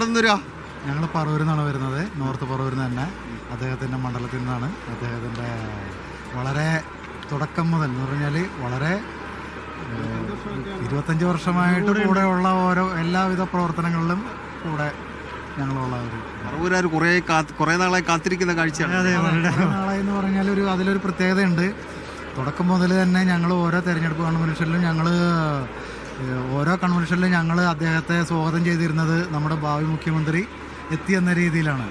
എവിടെ നിന്ന് വരിക? ഞങ്ങൾ പറവൂരിൽ നിന്നാണ് വരുന്നത്, നോർത്ത് പറവൂരിൽ നിന്ന് തന്നെ. അദ്ദേഹത്തിൻ്റെ മണ്ഡലത്തിൽ നിന്നാണ്. അദ്ദേഹത്തിൻ്റെ വളരെ തുടക്കം മുതൽ എന്ന് പറഞ്ഞാൽ വളരെ 25 വർഷമായിട്ട് കൂടെയുള്ള ഓരോ എല്ലാവിധ പ്രവർത്തനങ്ങളിലും കൂടെ ഞങ്ങളുള്ള ഒരു പറവൂരാർ കുറേ നാളായി കാത്തിരിക്കുന്ന കാഴ്ചയാണ്. അതെ, നാളായി എന്ന് പറഞ്ഞാൽ അതിലൊരു പ്രത്യേകതയുണ്ട്. തുടക്കം മുതൽ തന്നെ ഞങ്ങൾ ഓരോ തെരഞ്ഞെടുപ്പ് കൺവെൻഷനിലും ഞങ്ങൾ അദ്ദേഹത്തെ സ്വാഗതം ചെയ്തിരുന്നത് നമ്മുടെ ഭാവി മുഖ്യമന്ത്രി എന്ന രീതിയിലാണ്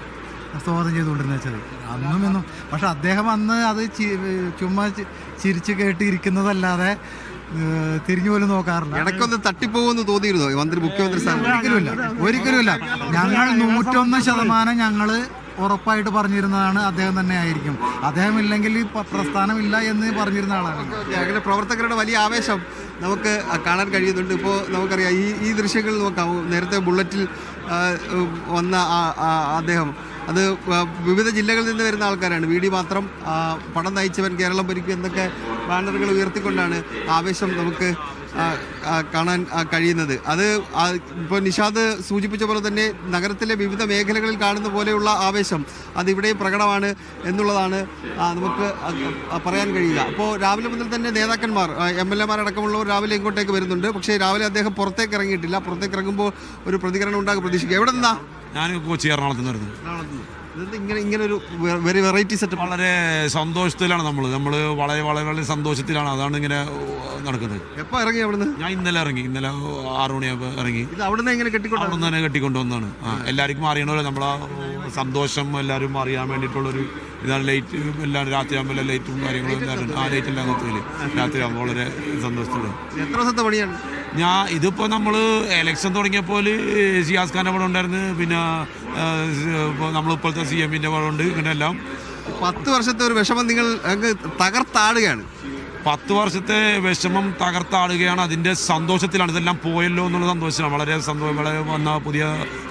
സ്വാഗതം ചെയ്തുകൊണ്ടിരുന്നത് വെച്ചത് അന്നും എന്നും. പക്ഷെ അദ്ദേഹം അന്ന് അത് ചുമ്മാ ചിരിച്ച് കേട്ടിരിക്കുന്നതല്ലാതെ തിരിഞ്ഞു പോലും നോക്കാറില്ല. ഇടയ്ക്കൊന്ന് തട്ടിപ്പോകുമെന്ന് തോന്നിയിരുന്നോ മുഖ്യമന്ത്രി സ്ഥാനം? ഒരിക്കലുമില്ല. ഞങ്ങൾ 101% ഞങ്ങൾ ഉറപ്പായിട്ട് പറഞ്ഞിരുന്നതാണ് അദ്ദേഹം തന്നെ ആയിരിക്കും. അദ്ദേഹം ഇല്ലെങ്കിൽ ഈ പ്രസ്ഥാനമില്ല എന്ന് പറഞ്ഞിരുന്ന ആളാണ്. അങ്ങനെ പ്രവർത്തകരുടെ വലിയ ആവേശം നമുക്ക് കാണാൻ കഴിയുന്നുണ്ട്. ഇപ്പോൾ നമുക്കറിയാം, ഈ ദൃശ്യങ്ങൾ നോക്കാം. നേരത്തെ ബുള്ളറ്റിൽ വന്ന അദ്ദേഹം അത് വിവിധ ജില്ലകളിൽ നിന്ന് വരുന്ന ആൾക്കാരാണ്. വി ഡി മാത്രം, പണം നയിച്ചവൻ കേരളം ഭരിക്കും എന്നൊക്കെ ബാനറുകൾ ഉയർത്തിക്കൊണ്ടാണ് ആവേശം നമുക്ക് കാണാൻ കഴിയുന്നത്. അത് ഇപ്പോൾ നിഷാദ് സൂചിപ്പിച്ച പോലെ തന്നെ നഗരത്തിലെ വിവിധ മേഖലകളിൽ കാണുന്ന പോലെയുള്ള ആവേശം അതിവിടെയും പ്രകടമാണ് എന്നുള്ളതാണ് നമുക്ക് പറയാൻ കഴിയുക. അപ്പോൾ രാവിലെ മുതൽ തന്നെ നേതാക്കന്മാർ, MLA മാരടക്കമുള്ളവർ രാവിലെ ഇങ്ങോട്ടേക്ക് വരുന്നുണ്ട്. പക്ഷേ രാവിലെ അദ്ദേഹം പുറത്തേക്ക് ഇറങ്ങിയിട്ടില്ല. പുറത്തേക്ക് ഇറങ്ങുമ്പോൾ ഒരു പ്രതികരണം ഉണ്ടാകും പ്രതീക്ഷിക്കുക. എവിടെ നിന്നാ? ഞാൻ കൊച്ചി എറണാകുളത്ത് നിന്ന് വരുന്നത്. ഇങ്ങനെ ഒരു വെരി വെറൈറ്റി സെറ്റ്. വളരെ സന്തോഷത്തിലാണ് നമ്മൾ വളരെ വളരെ വളരെ സന്തോഷത്തിലാണ്. അതാണ് ഇങ്ങനെ നടക്കുന്നത്. എപ്പോൾ ഇറങ്ങി അവിടുന്ന്? ഞാൻ ഇന്നലെ 6 മണിയാകുമ്പോൾ ഇറങ്ങി. ഇത് അവിടുന്ന് എങ്ങനെ അവിടുന്ന് തന്നെ കെട്ടിക്കൊണ്ടുവന്നതാണ്. എല്ലാവർക്കും അറിയണമല്ലോ നമ്മളാ സന്തോഷം എല്ലാവരും അറിയാൻ വേണ്ടിയിട്ടുള്ളൊരു ഇതാണ്. ലൈറ്റ് എല്ലാം രാത്രിയാകുമ്പോൾ എല്ലാം ലൈറ്റും കാര്യങ്ങളും എല്ലാവരും ലൈറ്റ് എല്ലാം നോക്കിയില്ല. രാത്രിയാകുമ്പോൾ വളരെ സന്തോഷത്തോടെ. എത്ര ദിവസത്തെ പണിയാണ്? ഇതിപ്പോൾ നമ്മൾ എലക്ഷൻ തുടങ്ങിയപ്പോൾ സിയാസ് ഖാൻ്റെ പടം ഉണ്ടായിരുന്നു. പിന്നെ നമ്മളിപ്പോഴത്തെ CM-ൻ്റെ പടം ഉണ്ട്. ഇങ്ങനെ എല്ലാം 10 വർഷത്തെ ഒരു വിഷമം നിങ്ങൾ അങ്ങ് തകർത്താടുകയാണ്. 10 വർഷത്തെ വിഷമം തകർത്താടുകയാണ്. അതിൻ്റെ സന്തോഷത്തിലാണ്. ഇതെല്ലാം പോയല്ലോ എന്നുള്ള സന്തോഷമാണ്. വളരെ വന്ന പുതിയ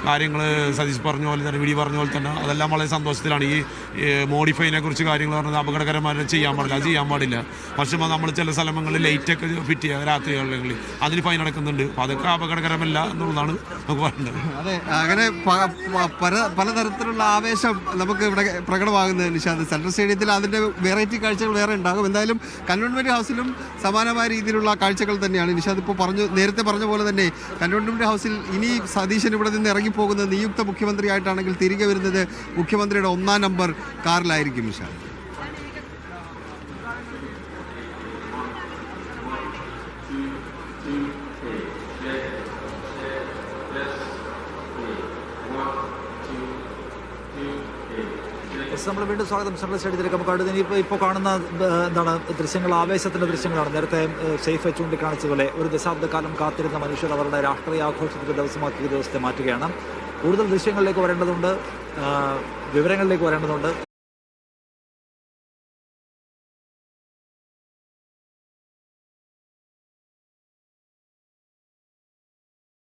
കാര്യങ്ങൾ സതീഷ് പറഞ്ഞ പോലെ തന്നെ, വിടി പറഞ്ഞ പോലെ തന്നെ അതെല്ലാം വളരെ സന്തോഷത്തിലാണ്. ഈ മോഡിഫൈനെ കുറിച്ച് കാര്യങ്ങൾ പറഞ്ഞത് അപകടകരമായി ചെയ്യാൻ പാടില്ല. പക്ഷേ നമ്മൾ ചില സ്ഥലങ്ങളിൽ ലൈറ്റൊക്കെ ഫിറ്റ് ചെയ്യുക രാത്രികളിൽ, അതിന് ഫൈൻ അടക്കുന്നുണ്ട്. അപ്പോൾ അതൊക്കെ അപകടകരമല്ല എന്നുള്ളതാണ് നമുക്ക് പറയേണ്ടത്. അതെ, അങ്ങനെ പലതരത്തിലുള്ള ആവേശം നമുക്ക് ഇവിടെ പ്രകടമാകുന്നത് നിഷാദ്. സെൻട്രൽ സ്റ്റേഡിയത്തിൽ അതിൻ്റെ വെറൈറ്റി കാഴ്ചകൾ വേറെ ഉണ്ടാകും. എന്തായാലും കന്റോൺമെൻറ് ഹൗസിലും സമാനമായ രീതിയിലുള്ള കാഴ്ചകൾ തന്നെയാണ്. നിഷാദ് ഇപ്പോൾ നേരത്തെ പറഞ്ഞ പോലെ തന്നെ കന്റോൺമെൻറ് ഹൗസിൽ ഇനി സതീശൻ ഇവിടെ നിന്ന് ഇറങ്ങിപ്പോകുന്നത് നിയുക്ത മുഖ്യമന്ത്രിയായിട്ടാണെങ്കിൽ തിരികെ വരുന്നത് മുഖ്യമന്ത്രിയുടെ 1-ാം നമ്പർ കാറിലായിരിക്കും. നിഷാദ്, നമ്മൾ വീണ്ടും സ്വാഗതം സെൻട്രൽ സ്റ്റേഡിയത്തിലേക്ക്. നമുക്ക് ഇപ്പോൾ കാണുന്ന ദൃശ്യങ്ങൾ ആവേശത്തിൻ്റെ ദൃശ്യങ്ങളാണ്. നേരത്തെ സൈഫ് ചൂണ്ടിക്കാണിച്ചതുപോലെ ഒരു ദശാബ്ദക്കാലം കാത്തിരുന്ന മനുഷ്യർ അവരുടെ രാഷ്ട്രീയ ആഘോഷത്തിൻ്റെ ദിവസമാക്കി ഈ ദിവസത്തെ മാറ്റുകയാണ്. കൂടുതൽ ദൃശ്യങ്ങളിലേക്ക് വരേണ്ടതുണ്ട്, വിവരങ്ങളിലേക്ക് വരേണ്ടതുണ്ട്.